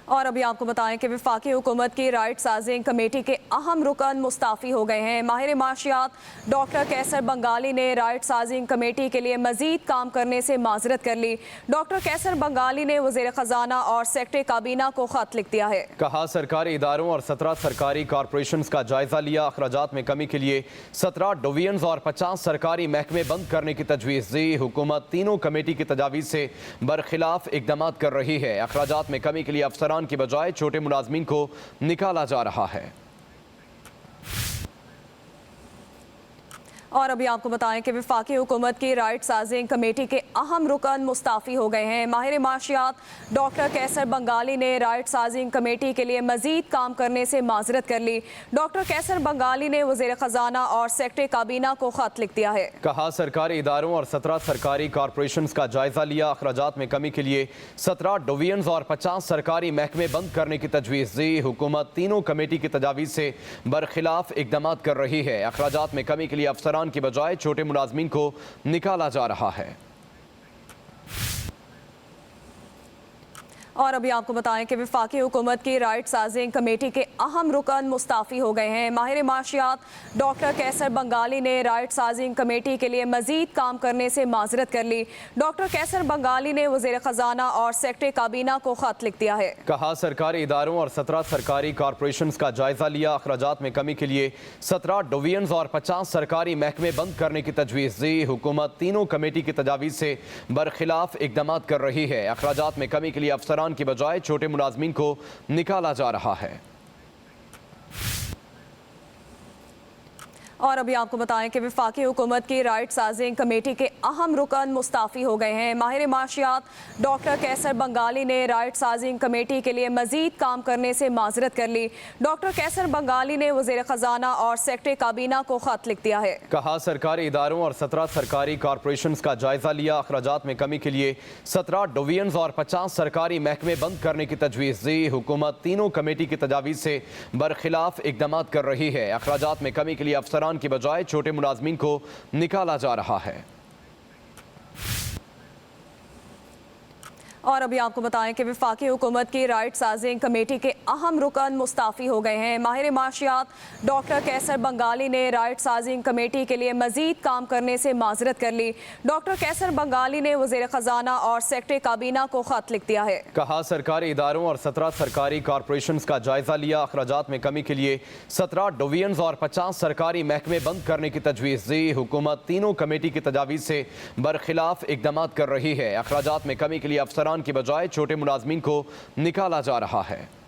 और अभी आपको बताएं कि वफाकी हुकूमत की राइट साजिंग कमेटी के अहम रुकन मुस्ताफ़ी हो गए हैं। माहिर माशियात डॉक्टर कैसर बंगाली ने राइट साजिंग कमेटी के लिए मजीद काम करने से माजरत कर ली। डॉक्टर कैसर बंगाली ने वज़ीर ख़जाना और सेक्रेटरी काबीना को खत लिख दिया है। कहा सरकारी इदारों और 17 सरकारी कॉरपोरेशन का जायजा लिया। अखराजात में कमी के लिए 17 डिवीजन और 50 सरकारी महकमे बंद करने की तजवीज़ दी। हुकूमत तीनों कमेटी की तजावीज़ से बरखिलाफ इकदाम कर रही है। अखराजात में कमी के लिए अफसरान की बजाय छोटे मुलाजमीन को निकाला जा रहा है। और अभी आपको बताएं कि वफाकी हुकूमत की राइट साजिंग कमेटी के अहम रुकन मुस्ताफ़ी हो गए हैं। माहिर माशियात डॉक्टर कैसर बंगाली ने राइट साजिंग कमेटी के लिए मजीद काम करने से माजरत कर ली। डॉक्टर कैसर बंगाली ने वज़ीर ख़जाना और सेक्रेटरी काबीना को खत लिख दिया है। कहा सरकारी इदारों और 17 सरकारी कॉरपोरेशन का जायजा लिया। अखराजात में कमी के लिए 17 डिवीजन और 50 सरकारी महकमे बंद करने की तजवीज़ दी। हुकूमत तीनों कमेटी की तजावीज़ से बरखिलाफ इकदाम कर रही है। अखराजात में कमी के लिए अफसरान की बजाय छोटे मुलाजमीन को निकाला जा रहा है। और अभी आपको बताएं कि वफाकी हुकूमत की राइट साजिंग कमेटी के अहम रुकन मुस्ताफ़ी हो गए हैं। माहिर माशियात डॉक्टर कैसर बंगाली ने राइट साजिंग कमेटी के लिए मजीद काम करने से माजरत कर ली। डॉक्टर कैसर बंगाली ने वज़ीर ख़जाना और सेक्रेटरी काबीना को खत लिख दिया है। कहा सरकारी इदारों और 17 सरकारी कॉरपोरेशन का जायजा लिया। अखराजात में कमी के लिए 17 डिवीजन और 50 सरकारी महकमे बंद करने की तजवीज़ दी। हुकूमत तीनों कमेटी की तजावीज़ से बरखिलाफ इकदाम कर रही है। अखराजात में कमी के लिए अफसरान की बजाय छोटे मुलाजमीन को निकाला जा रहा है। और अभी आपको बताएं कि वफाकी हुकूमत की राइट साजिंग कमेटी के अहम रुकन मुस्ताफ़ी हो गए हैं। माहिर माशियात डॉक्टर कैसर बंगाली ने राइट साजिंग कमेटी के लिए मजीद काम करने से माजरत कर ली। डॉक्टर कैसर बंगाली ने वज़ीर ख़जाना और सेक्रेटरी काबीना को खत लिख दिया है। कहा सरकारी इदारों और 17 सरकारी कॉरपोरेशन का जायजा लिया। अखराजात में कमी के लिए 17 डिवीजन और 50 सरकारी महकमे बंद करने की तजवीज़ दी। हुकूमत तीनों कमेटी की तजावीज़ से बरखिलाफ इकदाम कर रही है। अखराजात में कमी के लिए अफसरान की बजाय छोटे मुलाजमीन को निकाला जा रहा है। और अभी आपको बताएं कि वफाकी हुकूमत की राइट साजिंग कमेटी के अहम रुकन मुस्ताफ़ी हो गए हैं। माहिर माशियात डॉक्टर कैसर बंगाली ने राइट साजिंग कमेटी के लिए मजीद काम करने से माजरत कर ली। डॉक्टर कैसर बंगाली ने वज़ीर ख़जाना और सेक्रेटरी काबीना को खत लिख दिया है। कहा सरकारी इदारों और 17 सरकारी कॉरपोरेशन का जायजा लिया। अखराजात में कमी के लिए 17 डिवीजन और 50 सरकारी महकमे बंद करने की तजवीज़ दी। हुकूमत तीनों कमेटी की तजावीज़ से बरखिलाफ इकदाम कर रही है। अखराजात में कमी के लिए अफसरान की बजाय छोटे मुलाजमीन को निकाला जा रहा है।